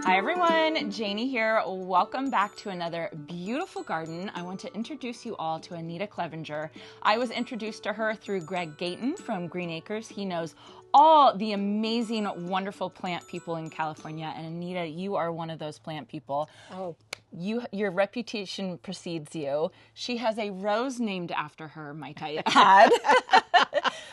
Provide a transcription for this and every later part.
Hi everyone, Janie here. Welcome back to another beautiful garden. I want to introduce you all to Anita Clevenger. I was introduced to her through Greg Gayton from Green Acres. He knows all the amazing, wonderful plant people in California. And Anita, you are one of those plant people. Oh. Your reputation precedes you. She has a rose named after her, might I add.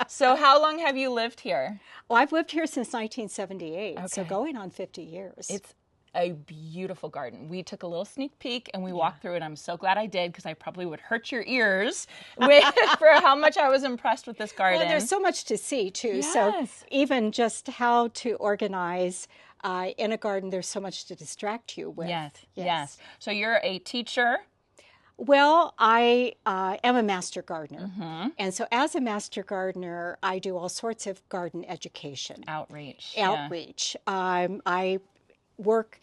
So how long have you lived here? Well, I've lived here since 1978, Okay. so going on 50 years. It's a beautiful garden. We took a little sneak peek and we walked through it. I'm so glad I did because I probably would hurt your ears for how much I was impressed with this garden. Well, there's so much to see, too. Yes. So even just how to organize in a garden, there's so much to distract you with. Yes. So you're a teacher. Well, I am a master gardener. And so as a master gardener, I do all sorts of garden education. Outreach. I work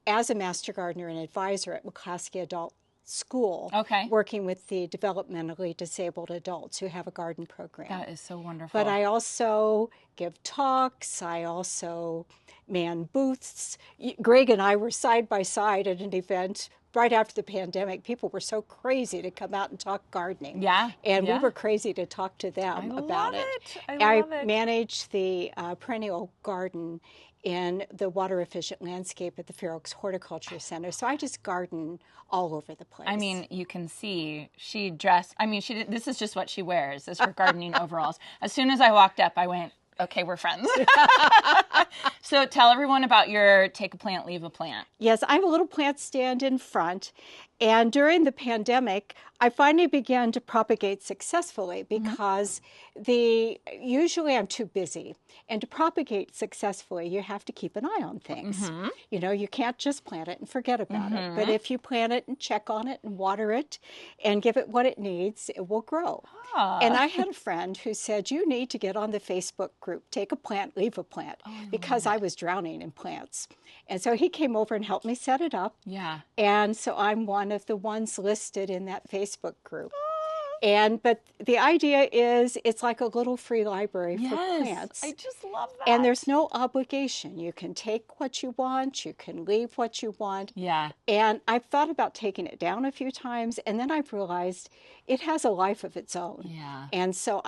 as a master gardener and advisor at McClaskey Adult School, working with the developmentally disabled adults who have a garden program. That is so wonderful. But I also give talks. I also man booths. Greg and I were side by side at an event right after the pandemic. People were so crazy to come out and talk gardening. And we were crazy to talk to them about it. I love it. Manage the perennial garden in the water efficient landscape at the Fair Oaks Horticulture Center. So I just garden all over the place. I mean, you can see this is just what she wears, is her gardening overalls. As soon as I walked up, I went, okay, we're friends. So tell everyone about your Take a Plant, Leave a Plant. Yes, I have a little plant stand in front. And during the pandemic, I finally began to propagate successfully because usually I'm too busy. And to propagate successfully, you have to keep an eye on things. You know, you can't just plant it and forget about it. But if you plant it and check on it and water it and give it what it needs, it will grow. And I had a friend who said, you need to get on the Facebook group, Take a Plant, Leave a Plant, because I was drowning in plants. And so he came over and helped me set it up. And so I'm one of the ones listed in that Facebook group. But the idea is it's like a little free library for plants. I just love that. And there's no obligation. You can take what you want. You can leave what you want. And I've thought about taking it down a few times, and then I've realized it has a life of its own. And so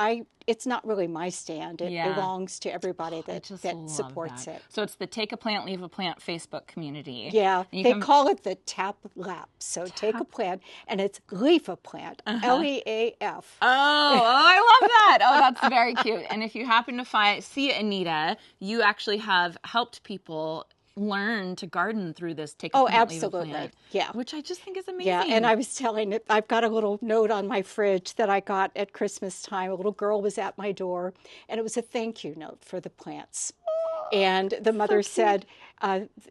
it's not really my stand. It belongs to everybody that supports it. So it's the Take a Plant, Leave a Plant Facebook community. They call it the Tap Lap. So take a plant, and it's Leaf a Plant, L-E-A-F. I love that. That's very cute. And if you happen to see Anita, you actually have helped people learn to garden through this Take a Plant, Leave a Plant. Which I just think is amazing. And I was telling it, I've got a little note on my fridge that I got at Christmas time. A little girl was at my door, and it was a thank you note for the plants. And the mother said,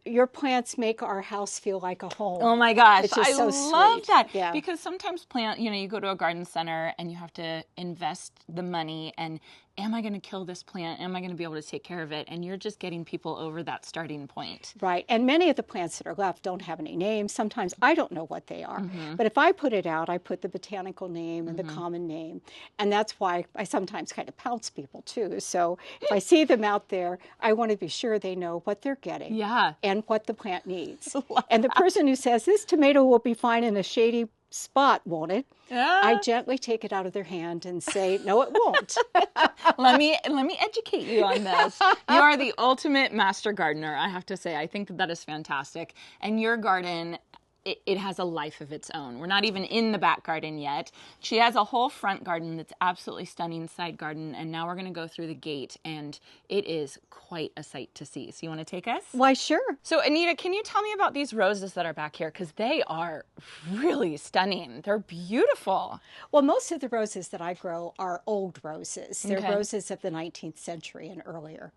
your plants make our house feel like a home. Oh my gosh, I so love sweet. that. Because sometimes you go to a garden center and you have to invest the money and am I going to kill this plant? Am I going to be able to take care of it? And you're just getting people over that starting point. Right. And many of the plants that are left don't have any names. Sometimes I don't know what they are. But if I put it out, I put the botanical name and the common name. And that's why I sometimes kind of pounce people too. So if I see them out there, I want to be sure they know what they're getting and what the plant needs. And the person who says, this tomato will be fine in a shady spot, won't it? I gently take it out of their hand and say, no, it won't. Let me educate you on this. You are the ultimate master gardener, I have to say. I think that is fantastic. And your garden, it has a life of its own. We're not even in the back garden yet. She has a whole front garden that's absolutely stunning, side garden, and now we're going to go through the gate, and it is quite a sight to see. So you want to take us? Why, sure. So Anita, can you tell me about these roses that are back here? Because they are really stunning. They're beautiful. Well, most of the roses that I grow are old roses. They're roses of the 19th century and earlier.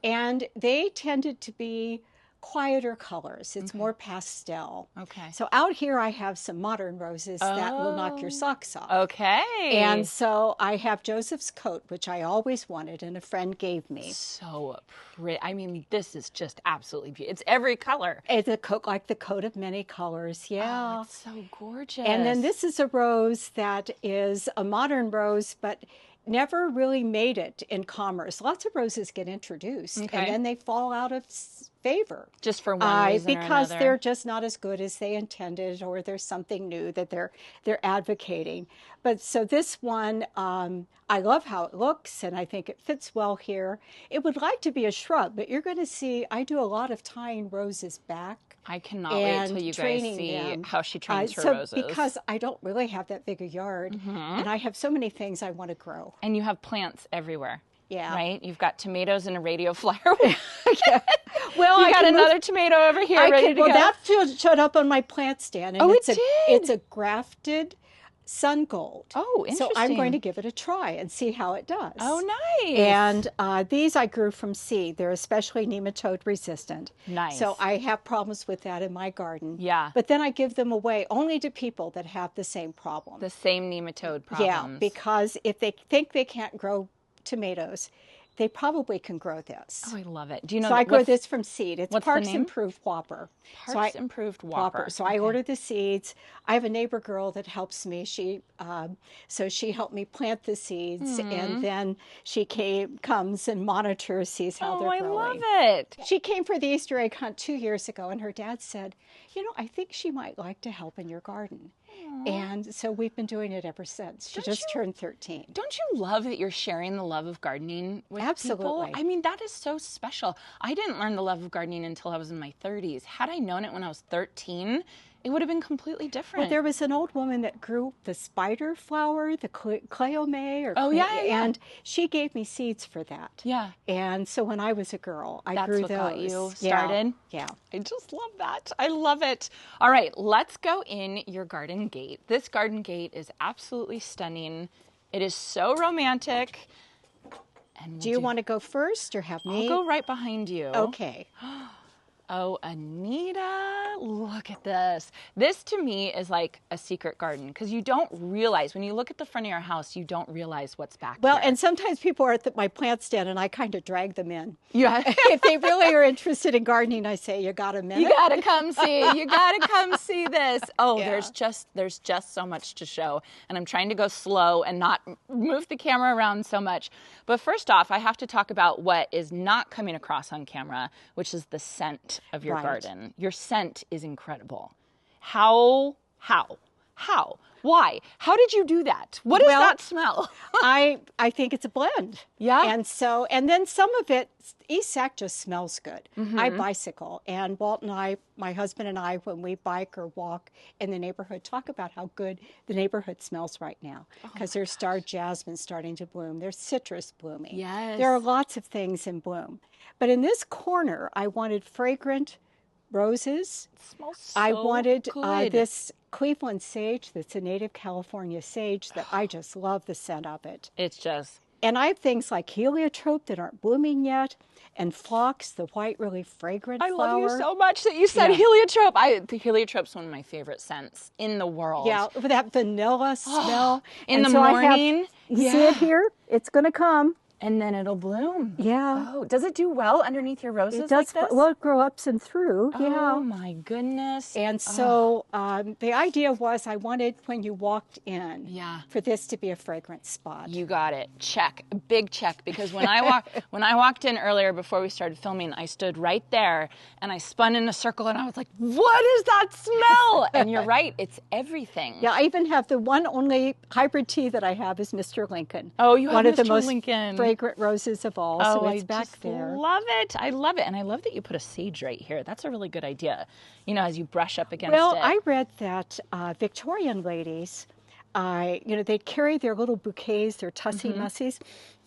And they tended to be quieter colors. It's more pastel. So out here I have some modern roses that will knock your socks off. And so I have Joseph's coat, which I always wanted and a friend gave me. So pretty. I mean, this is just absolutely beautiful. It's every color. It's a coat like the coat of many colors. Oh, it's so gorgeous. And then this is a rose that is a modern rose, but never really made it in commerce. Lots of roses get introduced and then they fall out of favor. Just for one reason or because another. they're just not as good as they intended, or there's something new that they're advocating. But so this one, I love how it looks, and I think it fits well here. It would like to be a shrub, but you're going to see I do a lot of tying roses back. I cannot wait till you guys see how she trains her roses. Because I don't really have that big a yard, and I have so many things I want to grow. And you have plants everywhere. Yeah. Right? You've got tomatoes and a radio flyer. Yeah. Well, you got another tomato over here ready to go. Well, that showed up on my plant stand. And it's a grafted sun gold. Oh, interesting. So I'm going to give it a try and see how it does. Oh, nice. And these I grew from seed. They're especially nematode resistant. Nice. So I have problems with that in my garden. Yeah. But then I give them away only to people that have the same problem. The same nematode problems. Yeah, because if they think they can't grow tomatoes, they probably can grow this. Oh, I love it. Do you know? So I grow this from seed. It's Parks the name? Improved Whopper. Parks Improved Whopper. So I order the seeds. I have a neighbor girl that helps me. She helped me plant the seeds, and then she comes and monitors, sees how they're growing. Oh, I love it. She came for the Easter egg hunt 2 years ago, and her dad said, I think she might like to help in your garden. And so we've been doing it ever since. She just turned 13. Don't you love that you're sharing the love of gardening with people? I mean, that is so special. I didn't learn the love of gardening until I was in my 30s. Had I known it when I was 13, it would have been completely different. Well, there was an old woman that grew the spider flower, the cleome, and she gave me seeds for that. Yeah. And so when I was a girl, I grew those. That's what got you started? Yeah. I just love that. I love it. All right, let's go in your garden gate. This garden gate is absolutely stunning. It is so romantic. And do you want to go first or have me? I'll go right behind you. Okay. Oh, Anita, look at this. This to me is like a secret garden because you don't realize, when you look at the front of your house, you don't realize what's back there. Well, and sometimes people are at my plant stand and I kind of drag them in. Yeah. If they really are interested in gardening, I say, you got a minute? You got to come see. You got to come see this. Oh, yeah. There's just so much to show. And I'm trying to go slow and not move the camera around so much. But first off, I have to talk about what is not coming across on camera, which is the scent of your garden. Your scent is incredible. How? Why? How did you do that? What does that smell? I think it's a blend. Yeah. And then some of it, East Sac just smells good. I bicycle, and Walt and I, my husband and I, when we bike or walk in the neighborhood, talk about how good the neighborhood smells right now. Because there's star jasmine starting to bloom. There's citrus blooming. Yes. There are lots of things in bloom. But in this corner, I wanted fragrant roses. It smells so I wanted good. this Cleveland sage that's a native California sage that I just love the scent of it. It's just... And I have things like heliotrope that aren't blooming yet, and phlox, the white, really fragrant flower. I love you so much that you said heliotrope. The heliotrope's one of my favorite scents in the world. Yeah, with that vanilla smell. In the morning. You see it here? It's going to come. And then it'll bloom. Yeah. Oh, does it do well underneath your roses it does, like this? Well, it grow ups and through. Oh, my goodness. And so the idea was I wanted, when you walked in, for this to be a fragrant spot. You got it. Check. A big check. Because when I walked in earlier before we started filming, I stood right there and I spun in a circle and I was like, what is that smell? And you're right. It's everything. Yeah, I even have the one only hybrid tea that I have is Mr. Lincoln. Oh, you have one Mr. of the most Lincoln. Fragrant roses of all, so it's back there. Love it. I love it. And I love that you put a sage right here. That's a really good idea, as you brush up against it. Well, I read that Victorian ladies, they'd carry their little bouquets, their tussy-mussies,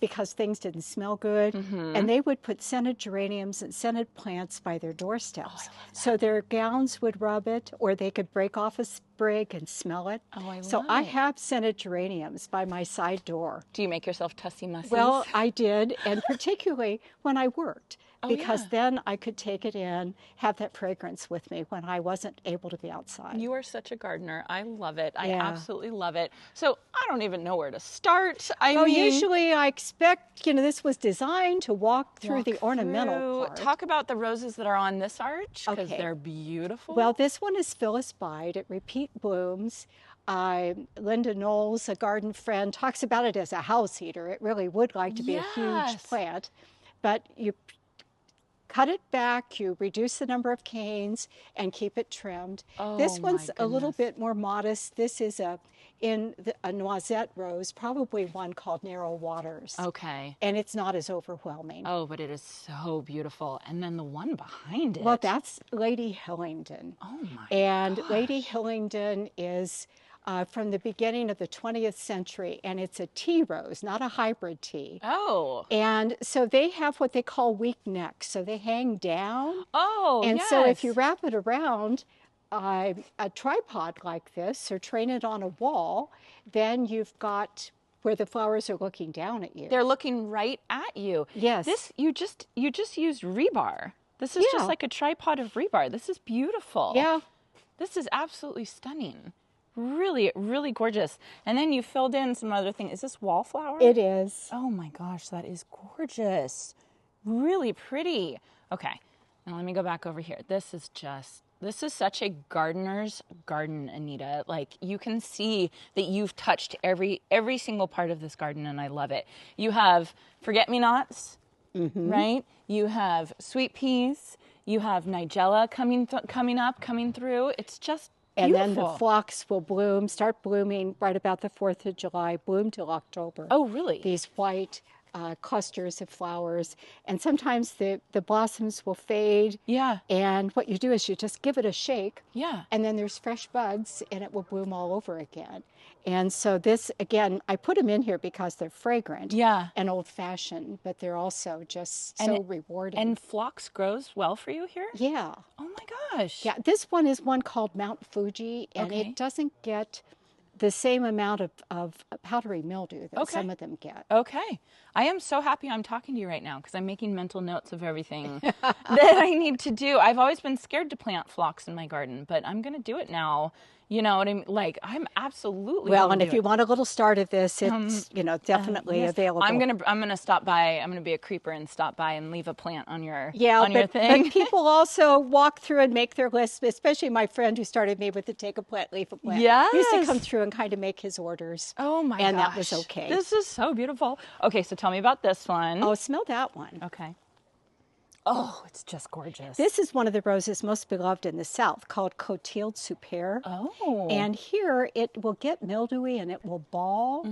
because things didn't smell good, and they would put scented geraniums and scented plants by their doorsteps. So their gowns would rub it, or they could break off a sprig and smell it. I have scented geraniums by my side door. Do you make yourself tussy-mussies? Well, I did, and particularly when I worked. Because then I could take it in, have that fragrance with me when I wasn't able to be outside. You are such a gardener. I love it. I absolutely love it. So I don't even know where to start. Usually I expect, this was designed to walk through the ornamental part. Talk about the roses that are on this arch, because they're beautiful. Well, this one is Phyllis Bide. It repeat blooms. Linda Knowles, a garden friend, talks about it as a house eater. It really would like to be a huge Yes. plant, but you cut it back, you reduce the number of canes, and keep it trimmed. Oh This my one's a little goodness. bit more modest. This is a noisette rose, probably one called Narrow Waters. Okay. And it's not as overwhelming. Oh, but it is so beautiful. And then the one behind it. Well, that's Lady Hillingdon. Oh my And gosh. Lady Hillingdon is from the beginning of the 20th century, and it's a tea rose, not a hybrid tea. Oh. And so they have what they call weak necks, so they hang down. Oh, And yes. so if you wrap it around a tripod like this or train it on a wall, then you've got where the flowers are looking down at you. They're looking right at you. Yes. This you just used rebar. This is Yeah. just like a tripod of rebar. This is beautiful. Yeah. This is absolutely stunning. Really, really gorgeous. And then you filled in some other thing. Is this wallflower? It is. Oh my gosh, that is gorgeous. Really pretty. Okay, now let me go back over here. This is such a gardener's garden, Anita. Like, you can see that you've touched every single part of this garden, and I love it. You have forget-me-nots, right? You have sweet peas. You have nigella coming through. It's just And beautiful. then the phlox will start blooming right about the 4th of July, bloom till October. Oh, really? These white clusters of flowers. And sometimes the blossoms will fade. Yeah. And what you do is you just give it a shake. Yeah. And then there's fresh buds and it will bloom all over again. And so this, again, I put them in here because they're fragrant. Yeah. And old-fashioned, but they're also just And so rewarding. And phlox grows well for you here? yeah. Oh my gosh. Yeah, this one is one called Mount Fuji, and Okay. it doesn't get the same amount of powdery mildew that Okay. some of them get. Okay. I am so happy I'm talking to you right now because I'm making mental notes of everything that I need to do. I've always been scared to plant phlox in my garden, but I'm going to do it now. You know what I mean? Like, I'm absolutely Well, gonna and do if you it. want a little start of this, it's definitely Yes. available. I'm gonna stop by. I'm gonna be a creeper and stop by and leave a plant on your Yeah, your thing. but people also walk through and make their lists, especially my friend who started me with the take a plant, leave a plant. He used to come Yes. through and kind of make his orders. Oh my And gosh. that was okay. This is so beautiful. Okay, so tell me about this one. Oh, smell that one. Okay. Oh, it's just gorgeous. This is one of the roses most beloved in the South called Cotilde Super. Oh. And here it will get mildewy and it will ball.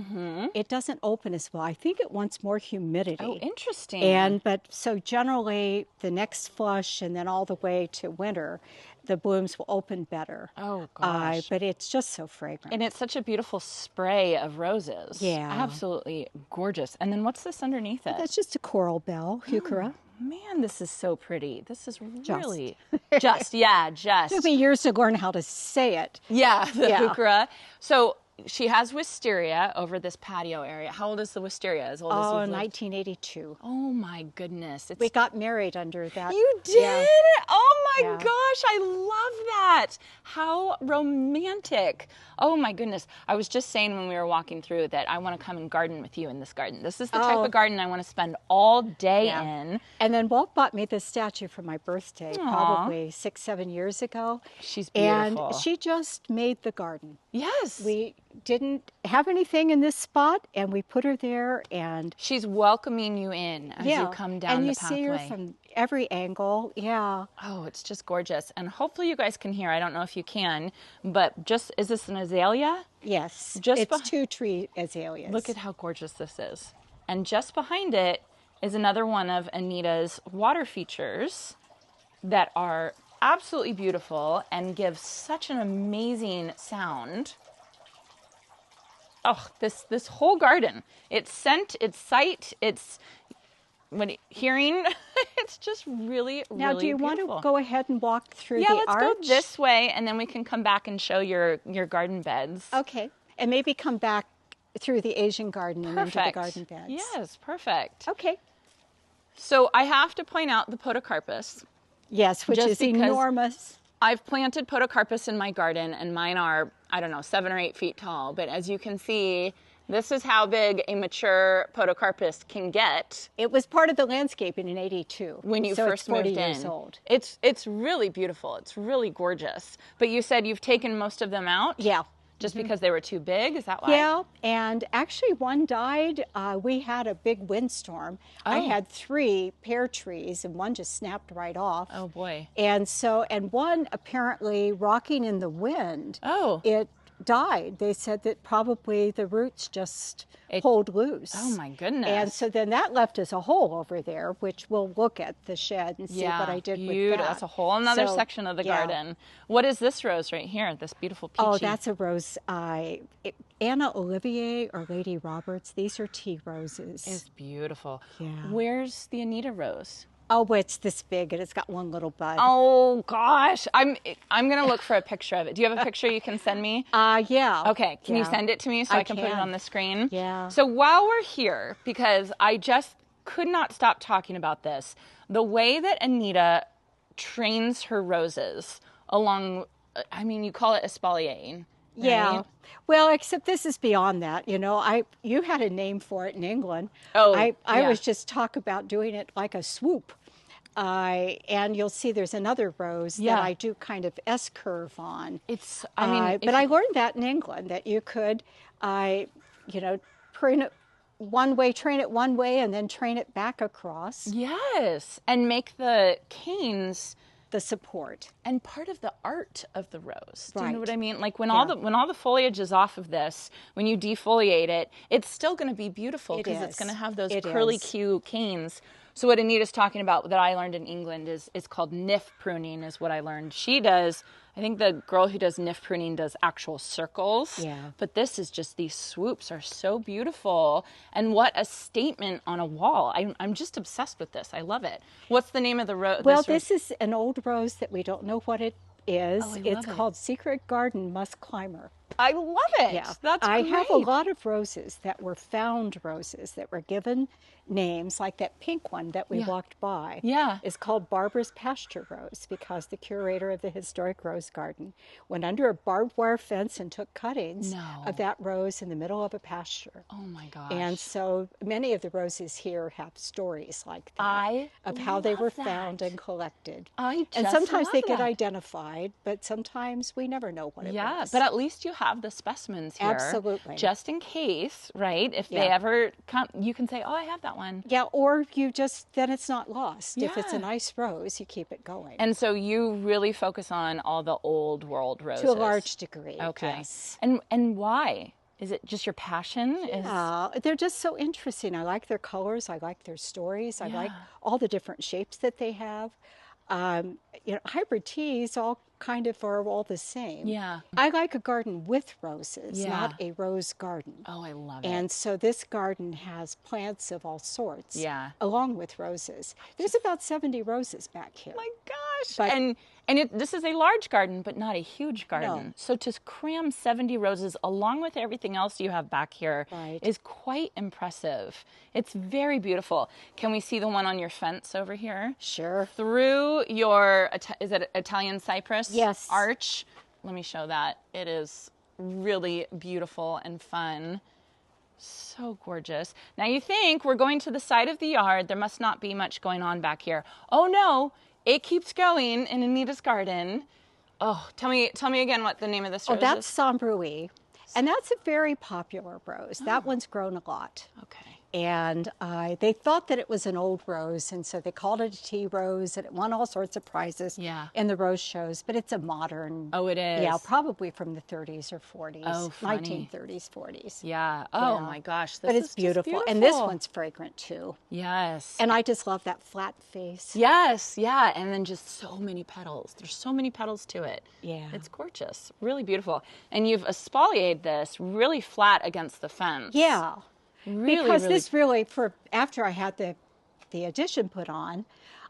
It doesn't open as well. I think it wants more humidity. Oh, interesting. But so generally the next flush and then all the way to winter, the blooms will open better. Oh, gosh. But it's just so fragrant. And it's such a beautiful spray of roses. Yeah. Absolutely gorgeous. And then what's this underneath it? That's just a coral bell, heuchera. Man, this is so pretty. This is really just. It took me years to learn how to say it. Yeah, the Yeah. heuchera. So she has wisteria over this patio area. How old is the wisteria? As old as Oh, you've lived? 1982. Oh my goodness. It's We got married under that. You did? Yeah. Oh my Yeah. gosh, I love that. How romantic. Oh my goodness. I was just saying when we were walking through that I want to come and garden with you in this garden. This is the type of garden I want to spend all day in. And then Walt bought me this statue for my birthday, probably 6-7 years ago. She's beautiful. And she just made the garden. Yes. We didn't have anything in this spot, and we put her there, and She's welcoming you in as you come down and the you pathway. see her from every angle. Yeah. Oh, it's just gorgeous. And hopefully you guys can hear. I don't know if you can, but is this an azalea? Yes. Just it's beh- 2 tree azaleas. Look at how gorgeous this is. And just behind it is another one of Anita's water features that are absolutely beautiful and give such an amazing sound. Oh, this whole garden. It's scent, it's sight, it's hearing. It's just really, Now, really do you beautiful. want to go ahead and walk through Yeah, the let's arch? go this way, and then we can come back and show your garden beds. Okay. And maybe come back through the Asian garden and into the Perfect. garden beds. Yes, perfect. Okay. So I have to point out the podocarpus. Yes, which Just is because- enormous. I've planted podocarpus in my garden, and mine are, I don't know, 7 or 8 feet tall. But as you can see, this is how big a mature podocarpus can get It was part of the landscaping in '82. when you so first it's 40 moved in. years old. It's really beautiful. It's really gorgeous. But you said you've taken most of them out? Yeah. just because they were too big? Is that why? Yeah, and actually one died. We had a big windstorm. I Oh. had 3 pear trees, and one just snapped right off. Oh boy. And one apparently rocking in the wind, Oh. it died. They said that probably the roots just pulled loose. Oh my goodness. And so then that left us a hole over there, which we'll look at the shed and see what I did with that. That's a whole another So, section of the yeah. garden. What is this rose right here? This beautiful peachy. Oh, that's a rose. Anna Olivier or Lady Roberts. These are tea roses. It's beautiful. Yeah. Where's the Anita rose? Oh, it's this big, and it's got one little bud. Oh gosh, I'm gonna look for a picture of it. Do you have a picture you can send me? Yeah. Okay, can you send it to me so I can put it can. on the screen? Yeah. So while we're here, because I just could not stop talking about this, the way that Anita trains her roses along, I mean, you call it espaliering. Yeah. Right? Well, except this is beyond that. You know, you had a name for it in England. Oh, I yeah. was just talk about doing it like a swoop. And you'll see there's another rose that I do kind of S curve on. It's, I mean, but I learned that in England, that you could, train it one way, and then train it back across. yes, and make the canes The support. and part of the art of the rose. Do you know Right. what I mean? Like when all the foliage is off of this, when you defoliate it, it's still going to be beautiful because it's is. going to have those It curly is. Q canes. So what Anita's talking about that I learned in England is called nif pruning is what I learned. She does, I think the girl who does nif pruning does actual circles. Yeah. But this is just, these swoops are so beautiful. And what a statement on a wall. I'm just obsessed with this. I love it. What's the name of the rose? Well, this is an old rose that we don't know what it is. I It's love it. called Secret Garden Musk Climber. I love it. Yeah, That's I great. have a lot of roses that were found roses that were given names, like that pink one that we walked by. Yeah. is called Barbara's Pasture Rose because the curator of the historic rose garden went under a barbed wire fence and took cuttings of that rose in the middle of a pasture. Oh my gosh. And so many of the roses here have stories like that I of how they were love found that. and collected. I And just sometimes they love get that. identified, but sometimes we never know what it Yeah, was. but at least you have the specimens here. Absolutely. Just in case, right? If they Yeah. ever come, you can say, oh, I have that one. Yeah, or then it's not lost. If it's a Yeah. nice rose, you keep it going. And so you really focus on all the old world roses. to a large degree. Okay. Yes. And why? Is it just your passion? They're just so interesting. I like their colors. I like their stories. I like all the different shapes that they have. Hybrid teas all kind of are all the same. Yeah. I like a garden with roses, Yeah. not a rose garden. Oh, I love it. And so this garden has plants of all sorts, Yeah. along with roses. There's about 70 roses back here. my gosh. But- This is a large garden, but not a huge garden. No. So to cram 70 roses along with everything else you have back here Right. is quite impressive. It's very beautiful. Can we see the one on your fence over here? Sure. Through your, is it Italian cypress? Yes. Arch. Let me show that. It is really beautiful and fun. So gorgeous. Now you think we're going to the side of the yard. There must not be much going on back here. Oh no, it keeps going in Anita's garden. Oh, tell me again what the name of this rose That's is. Sambrui. And that's a very popular rose. That one's grown a lot. Okay. And they thought that it was an old rose, and so they called it a tea rose, and it won all sorts of prizes Yeah. in the rose shows. But it's a modern. Oh, it is? Yeah, probably from the 30s or 40s. Oh, funny. 1930s, 40s. Yeah. Oh Yeah. my gosh. This But it's is just beautiful. And this one's fragrant too. Yes. And I just love that flat face. Yes, yeah, and then just so many petals. There's so many petals to it. Yeah. It's gorgeous, really beautiful. And you've espaliered this really flat against the fence. Yeah. Really, Because really. this really, after I had the addition put on,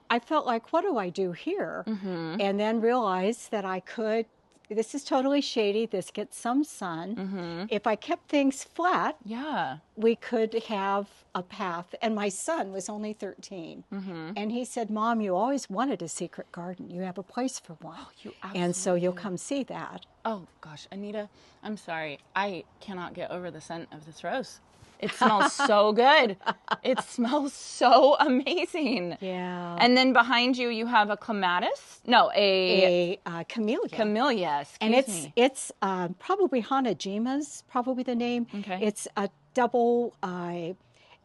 I felt like, what do I do here? Mm-hmm. And then realized that I could, this is totally shady, this gets some sun. Mm-hmm. If I kept things flat, Yeah. we could have a path. And my son was only 13. Mm-hmm. And he said, Mom, you always wanted a secret garden. You have a place for one. you And so you'll come see that. Oh gosh, Anita, I'm sorry. I cannot get over the scent of this rose. It smells so good. It smells so amazing. Yeah. And then behind you, you have a clematis. No, A camellia. camellia. And Excuse me. it's probably Hanajima's probably the name. Okay. It's a double.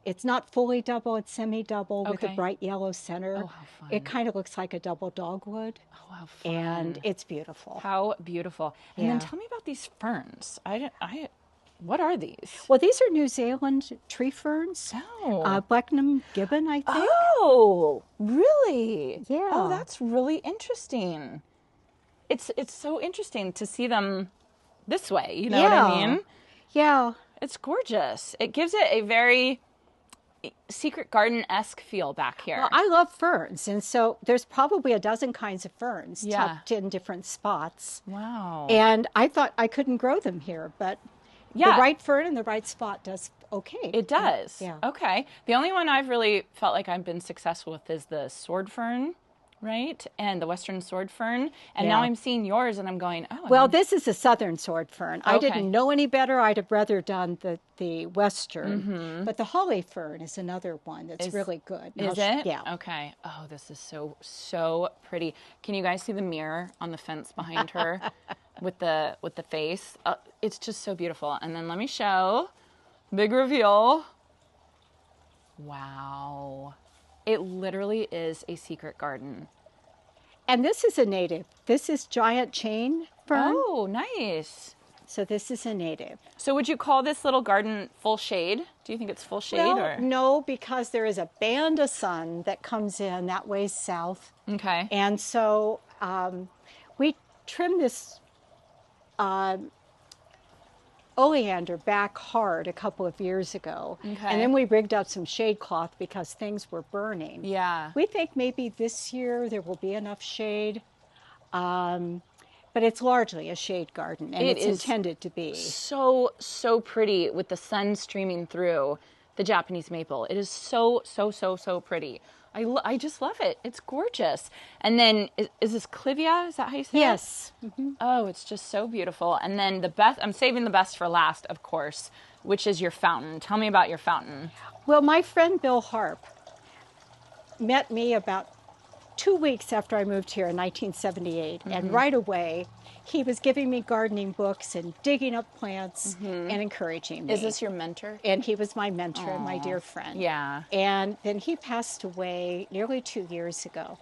It's not fully double. It's semi-double with a Okay. bright yellow center. Oh, how fun. It kind of looks like a double dogwood. Oh, how fun. And it's beautiful. How beautiful. And then Yeah. tell me about these ferns. What are these? Well, these are New Zealand tree ferns. Oh. Blacknam gibbon, I think. Oh, really? Yeah. Oh, that's really interesting. It's so interesting to see them this way. You know what I mean? Yeah. It's gorgeous. It gives it a very secret garden-esque feel back here. Well, I love ferns, and so there's probably a dozen kinds of ferns Yeah. tucked in different spots. Wow. And I thought I couldn't grow them here, but Yeah. the right fern in the right spot does okay. It does. Yeah. Okay. The only one I've really felt like I've been successful with is the sword fern, right? And the western sword fern. And now Yeah. I'm seeing yours and I'm going, oh. Well, this is a southern sword fern. I Okay. didn't know any better. I'd have rather done the western. Mm-hmm. But the holly fern is another one that's really good. Is Now, it? Yeah. Okay. Oh, this is so pretty. Can you guys see the mirror on the fence behind her with the face? It's just so beautiful. And then let me show. Big reveal. Wow. It literally is a secret garden. And this is a native. This is giant chain fern. Oh, nice. So this is a native. So would you call this little garden full shade? Do you think it's full shade or? No, because there is a band of sun that comes in that way south. Okay. And so we trimmed this oleander back hard a couple of years ago. Okay. And then we rigged up some shade cloth because things were burning. Yeah. We think maybe this year there will be enough shade. But it's largely a shade garden, and it's intended to be. So pretty with the sun streaming through the Japanese maple. It is so pretty. I just love it. It's gorgeous. And then, is this clivia? Is that how you say it? Yes. Oh, it's just so beautiful. And then the best, I'm saving the best for last, of course, which is your fountain. Tell me about your fountain. Well, my friend Bill Harp met me about 2 weeks after I moved here in 1978, and right away he was giving me gardening books and digging up plants and encouraging me. Is this your mentor? And he was my mentor and my dear friend. Yeah. And then he passed away nearly 2 years ago.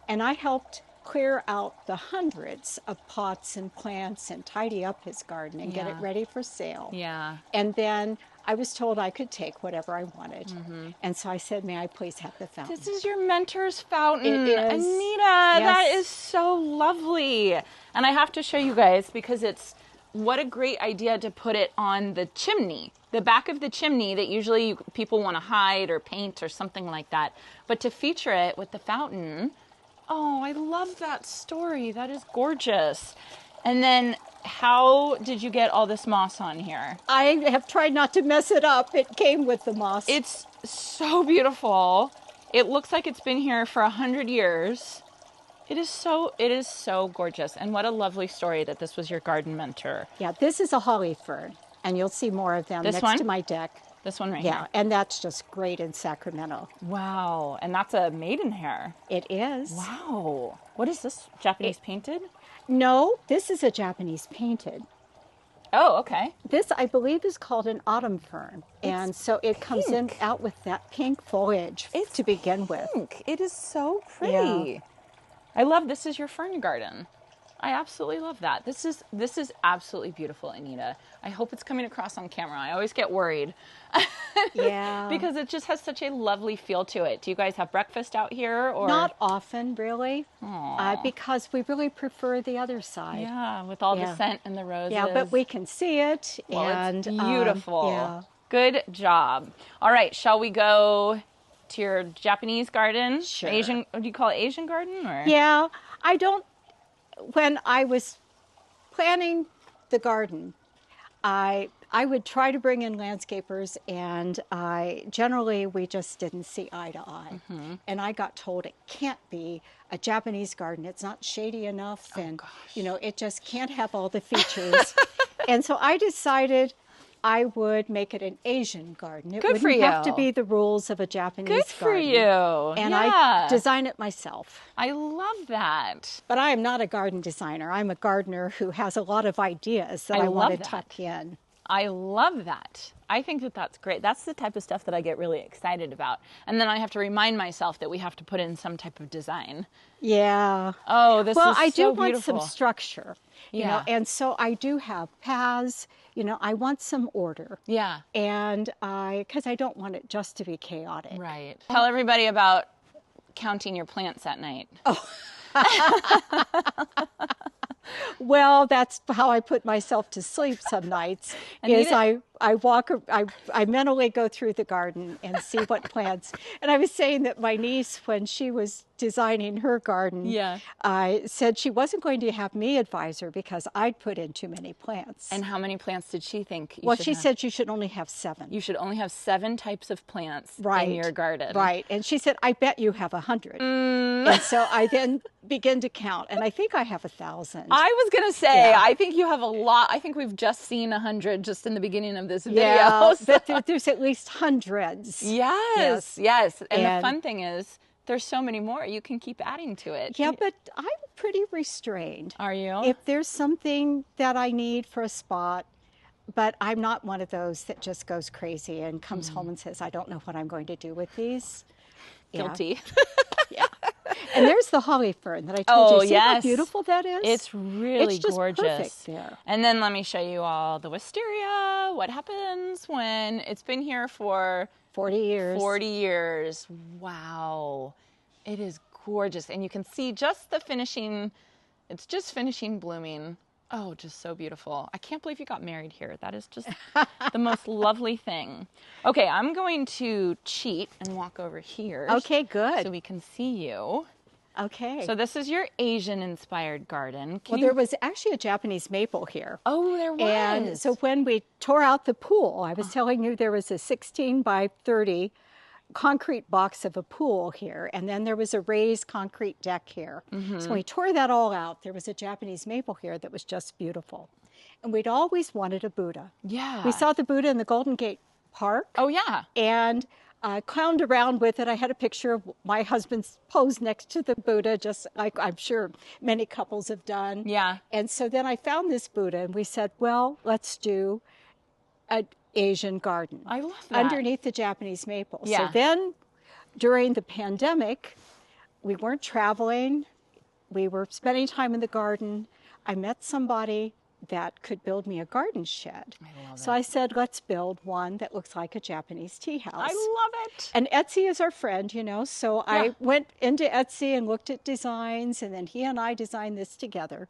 And I helped clear out the hundreds of pots and plants and tidy up his garden and get it Yeah. ready for sale. Yeah. And then I was told I could take whatever I wanted. And so I said, may I please have the fountain? This is your mentor's fountain. It is. Anita, that Yes. is so lovely. And I have to show you guys because it's what a great idea to put it on the chimney, the back of the chimney that usually people want to hide or paint or something like that. But to feature it with the fountain, oh, I love that story. That is gorgeous. And then how did you get all this moss on here? I have tried not to mess it up. It came with the moss. It's so beautiful. It looks like it's been here for 100 years. It is so gorgeous. And what a lovely story that this was your garden mentor. Yeah, this is a holly fern, and you'll see more of them This next one? to my deck. This one right Yeah, here. and that's just great in Sacramento. Wow. And that's a maidenhair. It is. Wow. What is this? Japanese painted? No, this is a Japanese painted. Oh, okay. This, I believe, is called an autumn fern. And so it comes in pink. out with that pink foliage to begin with. Pink. It is so pretty. I love this is your fern garden. I absolutely love that. This is absolutely beautiful, Anita. I hope it's coming across on camera. I always get worried. Yeah. Because it just has such a lovely feel to it. Do you guys have breakfast out here or Not often, really, Aw. because we really prefer the other side. Yeah, with all the Yeah. scent and the roses. Yeah, but we can see it. Well, and it's beautiful. yeah. Good job. All right, shall we go to your Japanese garden? Sure. Asian, do you call it Asian garden or? Yeah, I don't. When I was planning the garden, I would try to bring in landscapers, and generally we just didn't see eye to eye. And I got told it can't be a Japanese garden. It's not shady enough, and it just can't have all the features. And so I decided I would make it an Asian garden. It Good for wouldn't have to you. be the rules of a Japanese Good for garden. you. And I Yeah. design it myself. I love that. But I am not a garden designer. I'm a gardener who has a lot of ideas that I want to tuck in. I love that. I think that that's great. That's the type of stuff that I get really excited about. And then I have to remind myself that we have to put in some type of design. Yeah. Oh, this is so beautiful. Well, I do want some structure, you know, Yeah. and so I do have paths. You know, I want some order. Yeah. And because I don't want it just to be chaotic. Right. Tell everybody about counting your plants at night. Oh. Well, that's how I put myself to sleep some nights. Is I mentally go through the garden and see what plants. And I was saying that my niece, when she was designing her garden, said she wasn't going to have me advise her because I'd put in too many plants. And how many plants did she think you Well, should she have? said you should only have 7. You should only have 7 types of plants in your garden. Right. And she said, I bet you have 100. And so I then begin to count, and I think I have 1,000. I was going to say, I think you have a lot. I think we've just seen 100 just in the beginning of this video. Yeah, So. but there's at least hundreds. Yes. And the fun thing is, there's so many more. You can keep adding to it. Yeah, but I'm pretty restrained. Are you? If there's something that I need for a spot, but I'm not one of those that just goes crazy and comes home and says, I don't know what I'm going to do with these. Guilty. Yeah. And there's the holly fern that I told you. See how beautiful that is? It's really just gorgeous. Perfect there. And then let me show you all the wisteria. What happens when it's been here for 40 years. 40 years. Wow. It is gorgeous. And you can see just the finishing. It's just finishing blooming. Oh, just so beautiful. I can't believe you got married here. That is just the most lovely thing. Okay, I'm going to cheat and walk over here. Okay, good. So we can see you. Okay. So this is your Asian-inspired garden. There was actually a Japanese maple here. Oh, there was. And so when we tore out the pool, I was telling you there was a 16 by 30 concrete box of a pool here, and then there was a raised concrete deck here. So when we tore that all out, there was a Japanese maple here that was just beautiful. And we'd always wanted a Buddha. Yeah. We saw the Buddha in the Golden Gate Park. Oh, yeah. And clowned around with it. I had a picture of my husband's pose next to the Buddha, just like I'm sure many couples have done. Yeah. And so then I found this Buddha, and we said, well, let's do an Asian garden. I love that. Underneath the Japanese maple. Yeah. So then during the pandemic, we weren't traveling. We were spending time in the garden. I met somebody that could build me a garden shed. I love So I said, let's build one that looks like a Japanese tea house. I love it. And Etsy is our friend, you know, so I went into Etsy and looked at designs, and then he and I designed this together.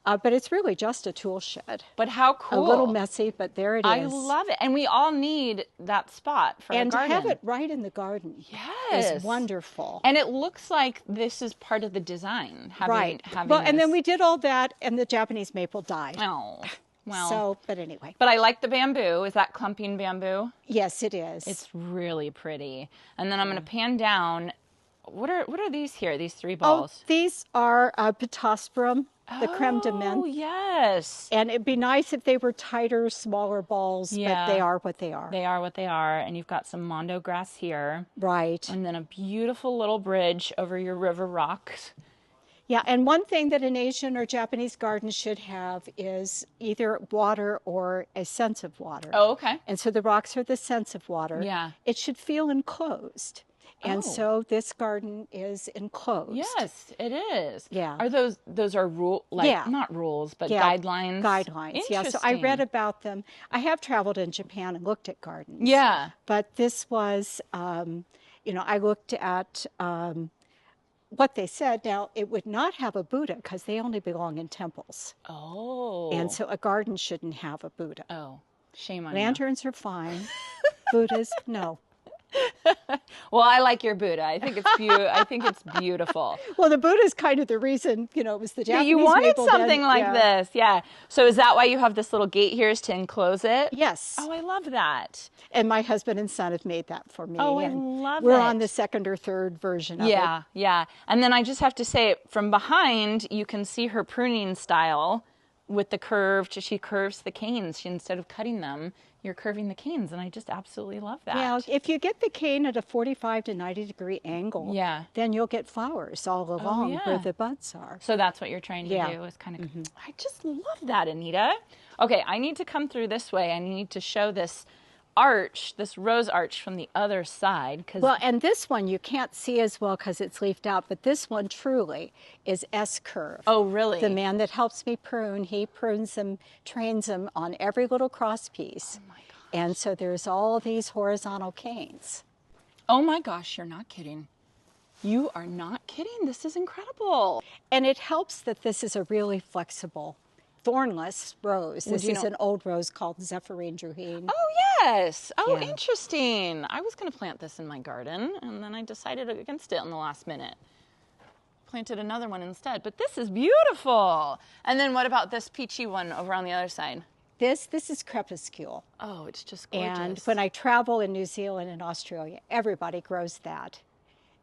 But it's really just a tool shed. But how cool. A little messy, but there it is. I love it. And we all need that spot for a garden. And to have it right in the garden is wonderful. And it looks like this is part of the design. Having And then we did all that, and the Japanese maple died. Oh, well. So, but anyway. But I like the bamboo. Is that clumping bamboo? Yes, it is. It's really pretty. And then I'm going to pan down. What are these here? These 3 balls? Oh, these are Pittosporum, the creme de menthe. Oh, yes. And it'd be nice if they were tighter, smaller balls, but they are what they are. They are what they are. And you've got some mondo grass here. Right. And then a beautiful little bridge over your river rocks. Yeah, and one thing that an Asian or Japanese garden should have is either water or a sense of water. Oh, okay. And so the rocks are the sense of water. Yeah. It should feel enclosed. And so this garden is enclosed. Yes, it is. Yeah. Are those are not rules, but guidelines? Guidelines, yeah. So I read about them. I have traveled in Japan and looked at gardens. Yeah. But this was, I looked at what they said. Now, it would not have a Buddha because they only belong in temples. Oh. And so a garden shouldn't have a Buddha. Oh, shame on you. Lanterns are fine. Buddhas, no. Well, I like your Buddha. I think it's beautiful. Well, the Buddha is kind of the reason, it was the Japanese you wanted maple something like this, yeah. So is that why you have this little gate here, is to enclose it? Yes. Oh, I love that. And my husband and son have made that for me. Oh, I and love we're it. on the 2nd or 3rd version of it. Yeah. And then I just have to say, from behind, you can see her pruning style with the curved, she curves the canes. Instead of cutting them, you're curving the canes, and I just absolutely love that. Yeah, if you get the cane at a 45 to 90 degree angle, Yeah. then you'll get flowers all along yeah. where the buds are. So that's what you're trying to do, is kind of, I just love that, Anita. Okay, I need to come through this way. I need to show this arch, this rose arch from the other side. Well, and this one you can't see as well because it's leafed out, but this one truly is S-curve. Oh, really? The man that helps me prune, he prunes them, trains them on every little cross piece. Oh my gosh. And so there's all these horizontal canes. Oh my gosh, you're not kidding. You are not kidding. This is incredible. And it helps that this is a really flexible, thornless rose. This is an old rose called Zephyrine Druhine. Oh, yes. Oh, Yeah. interesting. I was going to plant this in my garden, and then I decided against it in the last minute. Planted another one instead, but this is beautiful. And then what about this peachy one over on the other side? This is crepuscule. Oh, it's just gorgeous. And when I travel in New Zealand and Australia, everybody grows that.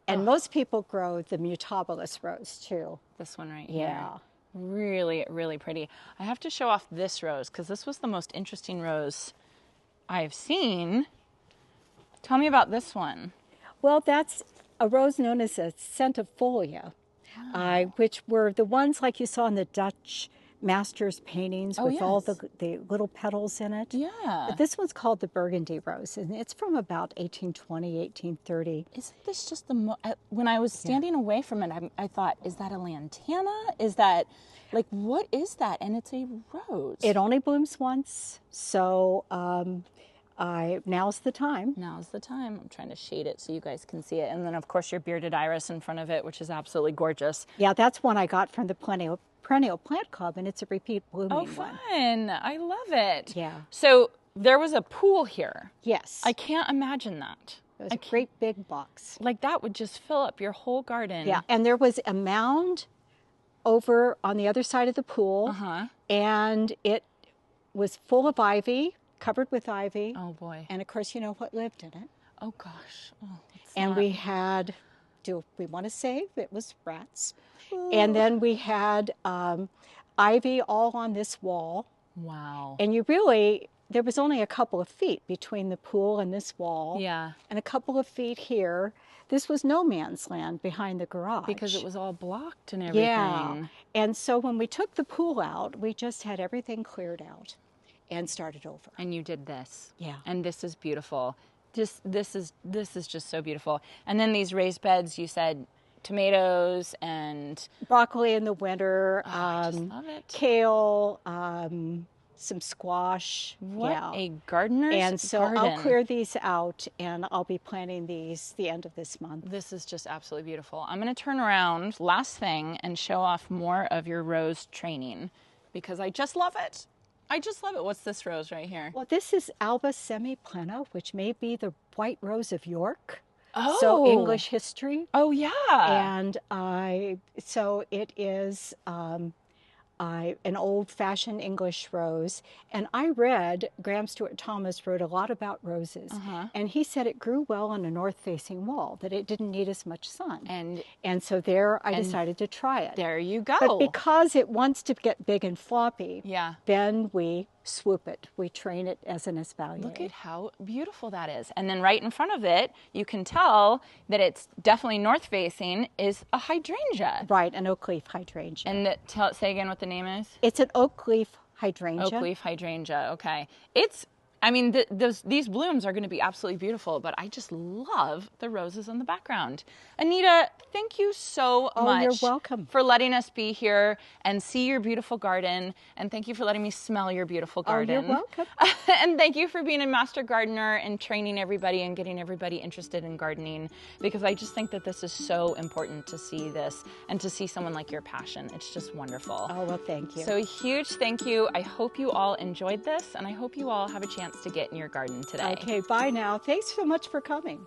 And most people grow the mutabilis rose too. This one right Yeah. here. Really, really pretty. I have to show off this rose because this was the most interesting rose I've seen. Tell me about this one. Well, that's a rose known as a centifolia, which were the ones like you saw in the Dutch masters paintings with all the little petals in it. Yeah. But this one's called the Burgundy rose, and it's from about 1820, 1830. Isn't this just the when I was standing away from it, I thought, is that a lantana? Is that, like, what is that? And it's a rose. It only blooms once, so now's the time. Now's the time. I'm trying to shade it so you guys can see it. And then, of course, your bearded iris in front of it, which is absolutely gorgeous. Yeah, that's one I got from the Perennial Plant Club, and it's a repeat blooming Oh, one. fun. I love it. Yeah. So there was a pool here. Yes. I can't imagine that. It was a great big box. Like, that would just fill up your whole garden. Yeah, and there was a mound over on the other side of the pool, and it was full of ivy, covered with ivy. Oh, boy. And, of course, you know what lived in it. Oh, gosh. Oh, And we had, do we want to say, it was rats. And then we had ivy all on this wall. Wow. And there was only a couple of feet between the pool and this wall. Yeah. And a couple of feet here. This was no man's land behind the garage. Because it was all blocked and everything. Yeah. And so when we took the pool out, we just had everything cleared out and started over. And you did this. Yeah. And this is beautiful. This is just so beautiful. And then these raised beds, you said tomatoes and broccoli in the winter, I just love it. Kale, some squash. What a gardener's And so garden. I'll clear these out, and I'll be planting these the end of this month. This is just absolutely beautiful. I'm going to turn around, last thing, and show off more of your rose training because I just love it. I just love it. What's this rose right here? Well, this is Alba semiplena, which may be the white rose of York. Oh. So English history. Oh, yeah. And so it is an old-fashioned English rose. And I read, Graham Stewart Thomas wrote a lot about roses. And he said it grew well on a north-facing wall, that it didn't need as much sun. And so there I decided to try it. There you go. But because it wants to get big and floppy, Yeah. then we swoop it. We train it as an espalier. Look at how beautiful that is. And then right in front of it, you can tell that it's definitely north-facing, is a hydrangea. Right, an oak leaf hydrangea. And say again what the name is? It's an oak leaf hydrangea. Oak leaf hydrangea, okay. These blooms are going to be absolutely beautiful, but I just love the roses in the background. Anita, thank you so much. You're welcome. For letting us be here and see your beautiful garden, and thank you for letting me smell your beautiful garden. You're welcome. And thank you for being a master gardener and training everybody and getting everybody interested in gardening, because I just think that this is so important to see this and to see someone like your passion. It's just wonderful. Oh, well, thank you. So a huge thank you. I hope you all enjoyed this, and I hope you all have a chance to get in your garden today. Okay, bye now. Thanks so much for coming.